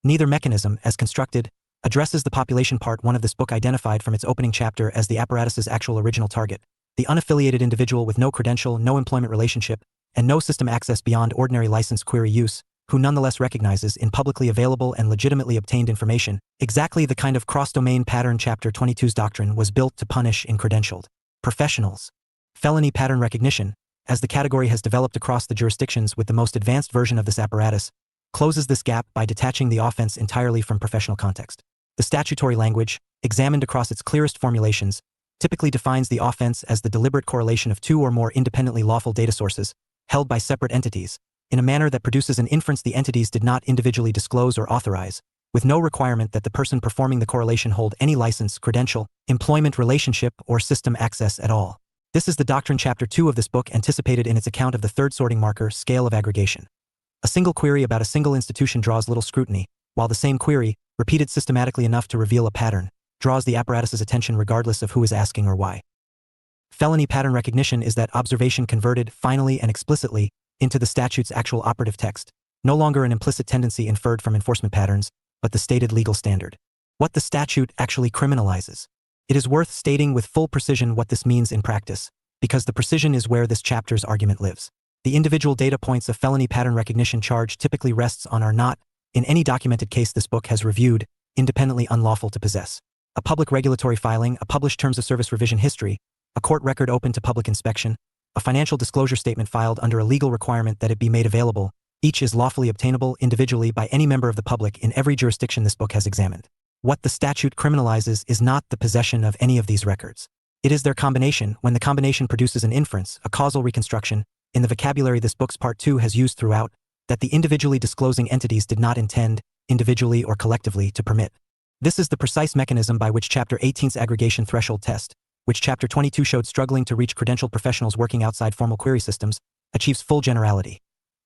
Neither mechanism, as constructed, addresses the population part one of this book identified from its opening chapter as the apparatus's actual original target, the unaffiliated individual with no credential, no employment relationship, and no system access beyond ordinary license query use, who nonetheless recognizes in publicly available and legitimately obtained information exactly the kind of cross-domain pattern Chapter 22's doctrine was built to punish in credentialed professionals. Felony pattern recognition, as the category has developed across the jurisdictions with the most advanced version of this apparatus, closes this gap by detaching the offense entirely from professional context. The statutory language, examined across its clearest formulations, typically defines the offense as the deliberate correlation of two or more independently lawful data sources, held by separate entities, in a manner that produces an inference the entities did not individually disclose or authorize, with no requirement that the person performing the correlation hold any license, credential, employment relationship, or system access at all. This is the doctrine Chapter 2 of this book anticipated in its account of the third sorting marker, scale of aggregation. A single query about a single institution draws little scrutiny, while the same query, repeated systematically enough to reveal a pattern, draws the apparatus's attention regardless of who is asking or why. Felony pattern recognition is that observation converted, finally and explicitly, into the statute's actual operative text, no longer an implicit tendency inferred from enforcement patterns, but the stated legal standard. What the statute actually criminalizes. It is worth stating with full precision what this means in practice, because the precision is where this chapter's argument lives. The individual data points a felony pattern recognition charge typically rests on are not, in any documented case this book has reviewed, independently unlawful to possess. A public regulatory filing, a published terms of service revision history, a court record open to public inspection, a financial disclosure statement filed under a legal requirement that it be made available, each is lawfully obtainable individually by any member of the public in every jurisdiction this book has examined. What the statute criminalizes is not the possession of any of these records. It is their combination, when the combination produces an inference, a causal reconstruction, in the vocabulary this book's Part 2 has used throughout, that the individually disclosing entities did not intend, individually or collectively, to permit. This is the precise mechanism by which Chapter 18's aggregation threshold test, which Chapter 22 showed struggling to reach credentialed professionals working outside formal query systems, achieves full generality.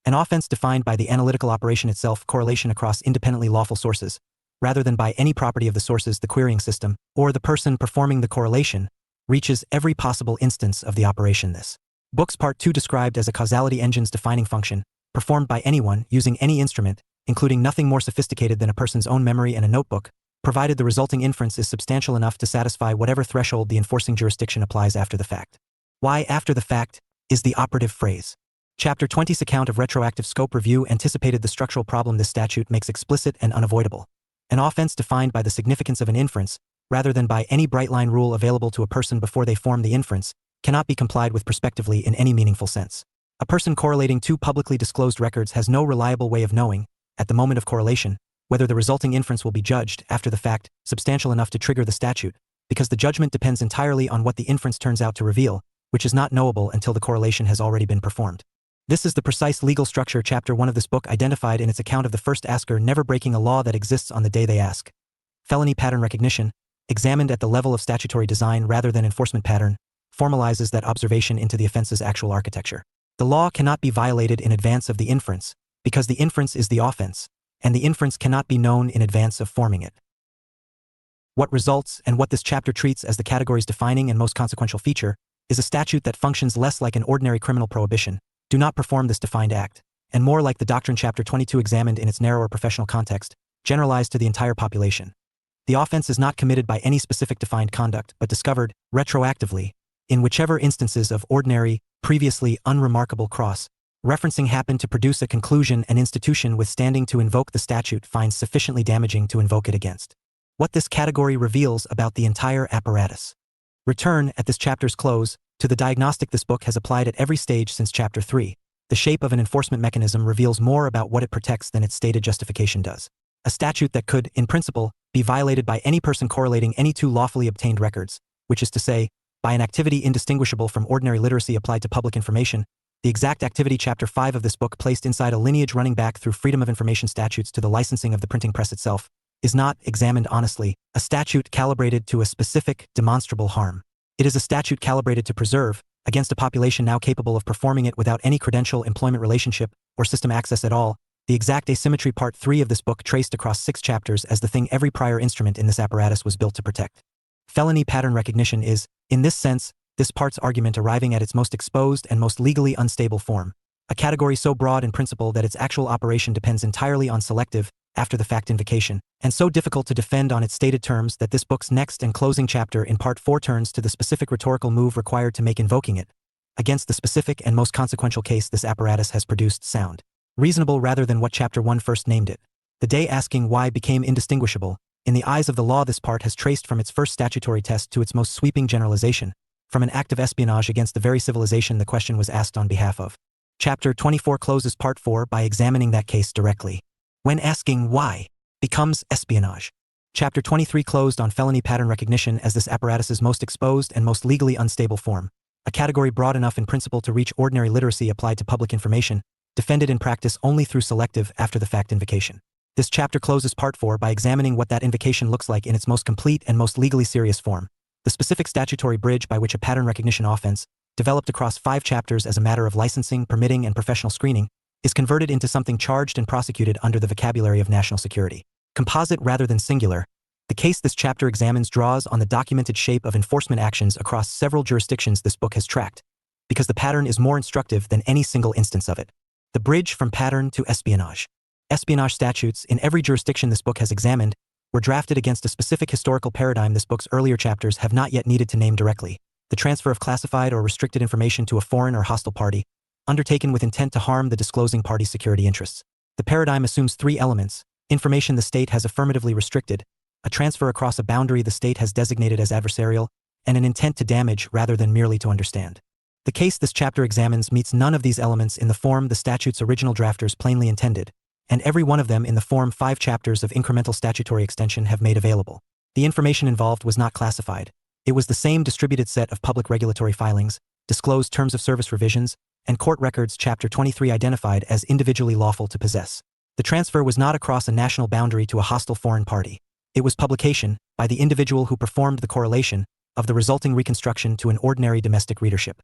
An offense defined by the analytical operation itself, correlation across independently lawful sources, rather than by any property of the sources, the querying system, or the person performing the correlation, reaches every possible instance of the operation. This book's Part 2 described as a causality engine's defining function, performed by anyone using any instrument, including nothing more sophisticated than a person's own memory and a notebook, provided the resulting inference is substantial enough to satisfy whatever threshold the enforcing jurisdiction applies after the fact. Why after the fact is the operative phrase. Chapter 20's account of retroactive scope review anticipated the structural problem this statute makes explicit and unavoidable. An offense defined by the significance of an inference, rather than by any bright-line rule available to a person before they form the inference, cannot be complied with prospectively in any meaningful sense. A person correlating two publicly disclosed records has no reliable way of knowing, at the moment of correlation, whether the resulting inference will be judged, after the fact, substantial enough to trigger the statute, because the judgment depends entirely on what the inference turns out to reveal, which is not knowable until the correlation has already been performed. This is the precise legal structure Chapter 1 of this book identified in its account of the first asker never breaking a law that exists on the day they ask. Felony pattern recognition, examined at the level of statutory design rather than enforcement pattern, formalizes that observation into the offense's actual architecture. The law cannot be violated in advance of the inference, because the inference is the offense, and the inference cannot be known in advance of forming it. What results, and what this chapter treats as the category's defining and most consequential feature, is a statute that functions less like an ordinary criminal prohibition, do not perform this defined act, and more like the doctrine Chapter 22 examined in its narrower professional context, generalized to the entire population. The offense is not committed by any specific defined conduct, but discovered, retroactively, in whichever instances of ordinary, previously unremarkable cross-referencing happen to produce a conclusion an institution with standing to invoke the statute finds sufficiently damaging to invoke it against. What this category reveals about the entire apparatus. Return, at this chapter's close, to the diagnostic this book has applied at every stage since Chapter 3. The shape of an enforcement mechanism reveals more about what it protects than its stated justification does. A statute that could, in principle, be violated by any person correlating any two lawfully obtained records, which is to say, by an activity indistinguishable from ordinary literacy applied to public information, the exact activity Chapter 5 of this book placed inside a lineage running back through Freedom of Information statutes to the licensing of the printing press itself, is not, examined honestly, a statute calibrated to a specific, demonstrable harm. It is a statute calibrated to preserve, against a population now capable of performing it without any credential, employment relationship, or system access at all, the exact asymmetry Part 3 of this book traced across 6 chapters as the thing every prior instrument in this apparatus was built to protect. Felony pattern recognition is, in this sense, this part's argument arriving at its most exposed and most legally unstable form, a category so broad in principle that its actual operation depends entirely on selective, after-the-fact invocation, and so difficult to defend on its stated terms that this book's next and closing chapter in Part 4 turns to the specific rhetorical move required to make invoking it, against the specific and most consequential case this apparatus has produced, sound reasonable rather than what Chapter 1 first named it. The day asking why became indistinguishable. In the eyes of the law, this part has traced from its first statutory test to its most sweeping generalization, from an act of espionage against the very civilization the question was asked on behalf of. Chapter 24 closes Part 4 by examining that case directly. When asking why becomes espionage. Chapter 23 closed on felony pattern recognition as this apparatus's most exposed and most legally unstable form, a category broad enough in principle to reach ordinary literacy applied to public information, defended in practice only through selective, after-the-fact invocation. This chapter closes Part 4 by examining what that invocation looks like in its most complete and most legally serious form, the specific statutory bridge by which a pattern recognition offense, developed across 5 chapters as a matter of licensing, permitting, and professional screening, is converted into something charged and prosecuted under the vocabulary of national security. Composite rather than singular, the case this chapter examines draws on the documented shape of enforcement actions across several jurisdictions this book has tracked, because the pattern is more instructive than any single instance of it. The bridge from pattern to espionage. Espionage statutes in every jurisdiction this book has examined were drafted against a specific historical paradigm this book's earlier chapters have not yet needed to name directly, the transfer of classified or restricted information to a foreign or hostile party, undertaken with intent to harm the disclosing party's security interests. The paradigm assumes 3 elements: information the state has affirmatively restricted, a transfer across a boundary the state has designated as adversarial, and an intent to damage rather than merely to understand. The case this chapter examines meets none of these elements in the form the statute's original drafters plainly intended, and every one of them in the form 5 chapters of incremental statutory extension have made available. The information involved was not classified. It was the same distributed set of public regulatory filings, disclosed terms of service revisions, and court records Chapter 23 identified as individually lawful to possess. The transfer was not across a national boundary to a hostile foreign party. It was publication, by the individual who performed the correlation, of the resulting reconstruction to an ordinary domestic readership.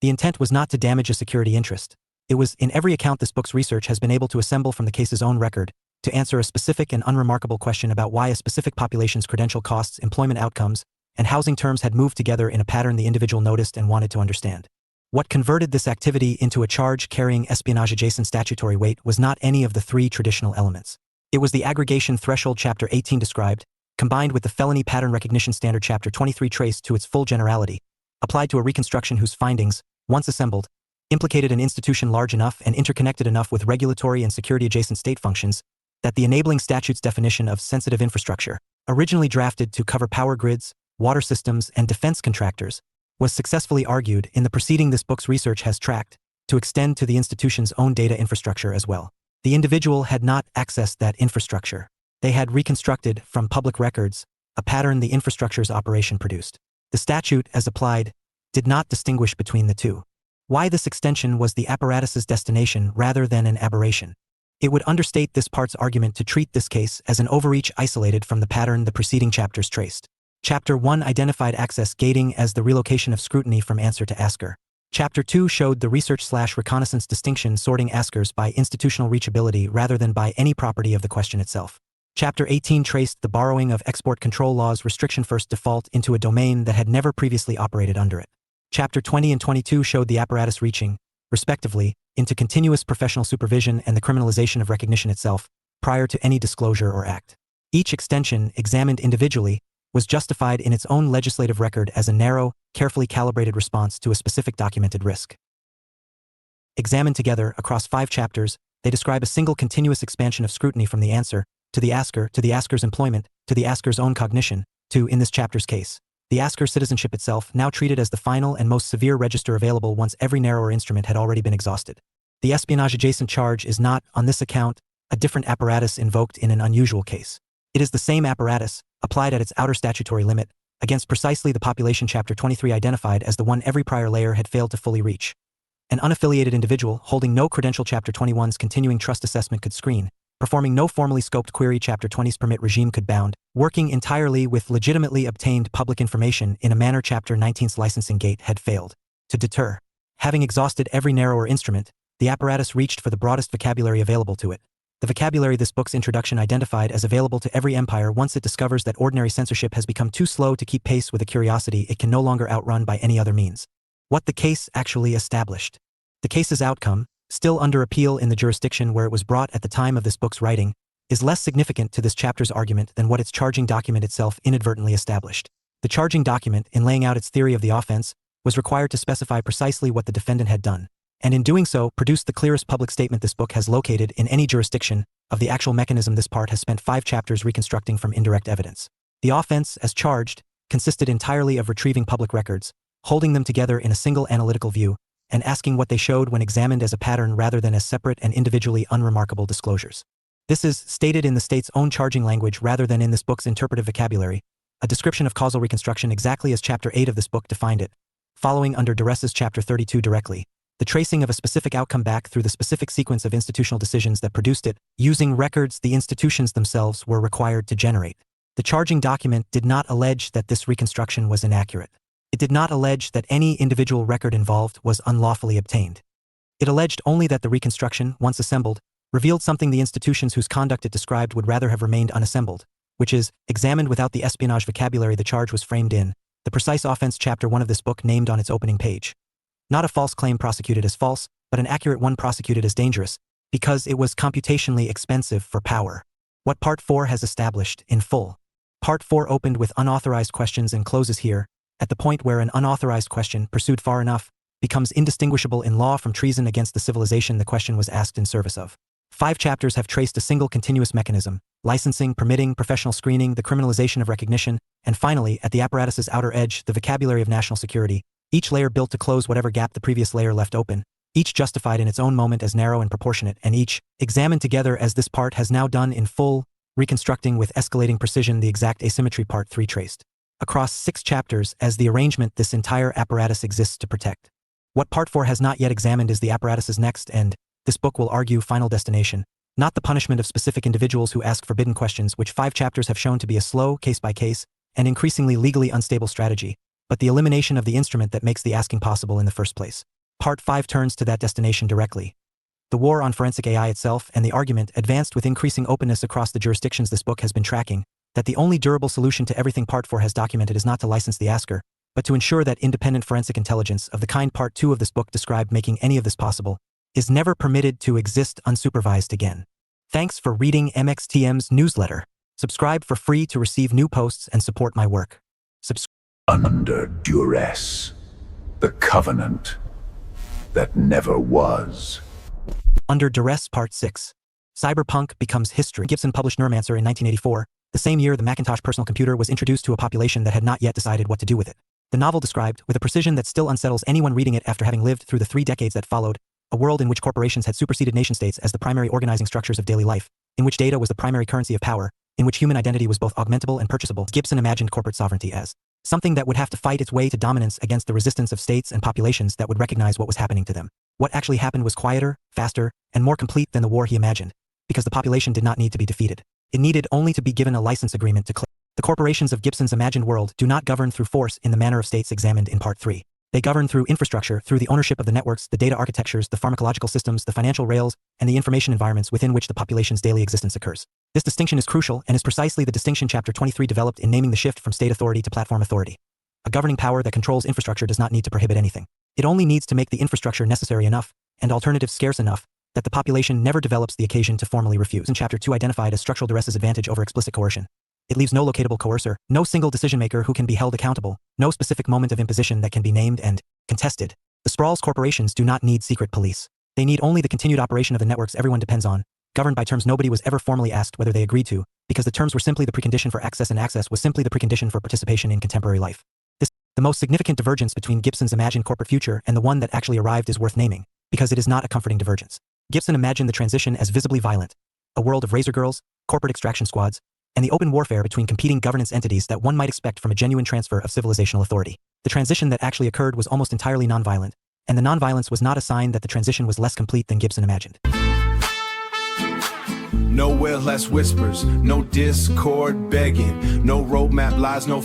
The intent was not to damage a security interest. It was, in every account this book's research has been able to assemble from the case's own record, to answer a specific and unremarkable question about why a specific population's credential costs, employment outcomes, and housing terms had moved together in a pattern the individual noticed and wanted to understand. What converted this activity into a charge carrying espionage-adjacent statutory weight was not any of the 3 traditional elements. It was the aggregation threshold Chapter 18 described, combined with the felony pattern recognition standard Chapter 23 traced to its full generality, applied to a reconstruction whose findings, once assembled, implicated an institution large enough and interconnected enough with regulatory and security-adjacent state functions that the enabling statute's definition of sensitive infrastructure, originally drafted to cover power grids, water systems, and defense contractors, was successfully argued in the proceeding this book's research has tracked to extend to the institution's own data infrastructure as well. The individual had not accessed that infrastructure. They had reconstructed, from public records, a pattern the infrastructure's operation produced. The statute, as applied, did not distinguish between the two. Why this extension was the apparatus's destination rather than an aberration. It would understate this part's argument to treat this case as an overreach isolated from the pattern the preceding chapters traced. Chapter 1 identified access gating as the relocation of scrutiny from answer to asker. Chapter 2 showed the research/reconnaissance distinction sorting askers by institutional reachability rather than by any property of the question itself. Chapter 18 traced the borrowing of export control laws restriction first default into a domain that had never previously operated under it. Chapter 20 and 22 showed the apparatus reaching, respectively, into continuous professional supervision and the criminalization of recognition itself, prior to any disclosure or act. Each extension, examined individually, was justified in its own legislative record as a narrow, carefully calibrated response to a specific documented risk. Examined together across 5 chapters, they describe a single continuous expansion of scrutiny from the answer, to the asker, to the asker's employment, to the asker's own cognition, to, in this chapter's case, the asker citizenship itself now treated as the final and most severe register available once every narrower instrument had already been exhausted. The espionage-adjacent charge is not, on this account, a different apparatus invoked in an unusual case. It is the same apparatus, applied at its outer statutory limit, against precisely the population Chapter 23 identified as the one every prior layer had failed to fully reach. An unaffiliated individual holding no credential Chapter 21's continuing trust assessment could screen, performing no formally scoped query Chapter 20's permit regime could bound, working entirely with legitimately obtained public information in a manner Chapter 19's licensing gate had failed to deter. Having exhausted every narrower instrument, the apparatus reached for the broadest vocabulary available to it. The vocabulary this book's introduction identified as available to every empire once it discovers that ordinary censorship has become too slow to keep pace with a curiosity it can no longer outrun by any other means. What the case actually established. The case's outcome, still under appeal in the jurisdiction where it was brought at the time of this book's writing, is less significant to this chapter's argument than what its charging document itself inadvertently established. The charging document, in laying out its theory of the offense, was required to specify precisely what the defendant had done, and in doing so produced the clearest public statement this book has located in any jurisdiction of the actual mechanism this part has spent 5 chapters reconstructing from indirect evidence. The offense, as charged, consisted entirely of retrieving public records, holding them together in a single analytical view, and asking what they showed when examined as a pattern rather than as separate and individually unremarkable disclosures. This is, stated in the state's own charging language rather than in this book's interpretive vocabulary, a description of causal reconstruction exactly as Chapter 8 of this book defined it, following under duress's Chapter 32 directly, the tracing of a specific outcome back through the specific sequence of institutional decisions that produced it, using records the institutions themselves were required to generate. The charging document did not allege that this reconstruction was inaccurate. It did not allege that any individual record involved was unlawfully obtained. It alleged only that the reconstruction, once assembled, revealed something the institutions whose conduct it described would rather have remained unassembled, which is, examined without the espionage vocabulary the charge was framed in, the precise offense Chapter 1 of this book named on its opening page. Not a false claim prosecuted as false, but an accurate one prosecuted as dangerous, because it was computationally expensive for power. What Part 4 has established, in full. Part 4 opened with unauthorized questions and closes here, at the point where an unauthorized question, pursued far enough, becomes indistinguishable in law from treason against the civilization the question was asked in service of. 5 chapters have traced a single continuous mechanism: licensing, permitting, professional screening, the criminalization of recognition, and finally, at the apparatus's outer edge, the vocabulary of national security, each layer built to close whatever gap the previous layer left open, each justified in its own moment as narrow and proportionate, and each, examined together as this part has now done in full, reconstructing with escalating precision the exact asymmetry Part 3 traced. Across 6 chapters as the arrangement this entire apparatus exists to protect. What Part 4 has not yet examined is the apparatus's next and, this book will argue, final destination, not the punishment of specific individuals who ask forbidden questions, which 5 chapters have shown to be a slow, case-by-case, and increasingly legally unstable strategy, but the elimination of the instrument that makes the asking possible in the first place. Part 5 turns to that destination directly. The war on forensic AI itself and the argument, advanced with increasing openness across the jurisdictions this book has been tracking, that the only durable solution to everything Part 4 has documented is not to license the asker, but to ensure that independent forensic intelligence of the kind Part 2 of this book described making any of this possible, is never permitted to exist unsupervised again. Thanks for reading MXTM's newsletter. Subscribe for free to receive new posts and support my work. Under duress, the covenant that never was. Under Duress Part 6. Cyberpunk becomes history. Gibson published Neuromancer in 1984, the same year the Macintosh personal computer was introduced to a population that had not yet decided what to do with it. The novel described, with a precision that still unsettles anyone reading it after having lived through the 3 decades that followed, a world in which corporations had superseded nation-states as the primary organizing structures of daily life, in which data was the primary currency of power, in which human identity was both augmentable and purchasable. Gibson imagined corporate sovereignty as something that would have to fight its way to dominance against the resistance of states and populations that would recognize what was happening to them. What actually happened was quieter, faster, and more complete than the war he imagined, because the population did not need to be defeated. It needed only to be given a license agreement to claim. The corporations of Gibson's imagined world do not govern through force in the manner of states examined in Part 3. They govern through infrastructure, through the ownership of the networks, the data architectures, the pharmacological systems, the financial rails, and the information environments within which the population's daily existence occurs. This distinction is crucial and is precisely the distinction Chapter 23 developed in naming the shift from state authority to platform authority. A governing power that controls infrastructure does not need to prohibit anything. It only needs to make the infrastructure necessary enough, and alternatives scarce enough, that the population never develops the occasion to formally refuse. In Chapter 2 identified as structural duress's advantage over explicit coercion. It leaves no locatable coercer, no single decision-maker who can be held accountable, no specific moment of imposition that can be named and contested. The sprawl's corporations do not need secret police. They need only the continued operation of the networks everyone depends on, governed by terms nobody was ever formally asked whether they agreed to, because the terms were simply the precondition for access and access was simply the precondition for participation in contemporary life. The most significant divergence between Gibson's imagined corporate future and the one that actually arrived is worth naming, because it is not a comforting divergence. Gibson imagined the transition as visibly violent, a world of razor girls, corporate extraction squads, and the open warfare between competing governance entities that one might expect from a genuine transfer of civilizational authority. The transition that actually occurred was almost entirely nonviolent, and the nonviolence was not a sign that the transition was less complete than Gibson imagined. Nowhere less whispers, no discord begging, no roadmap lies, no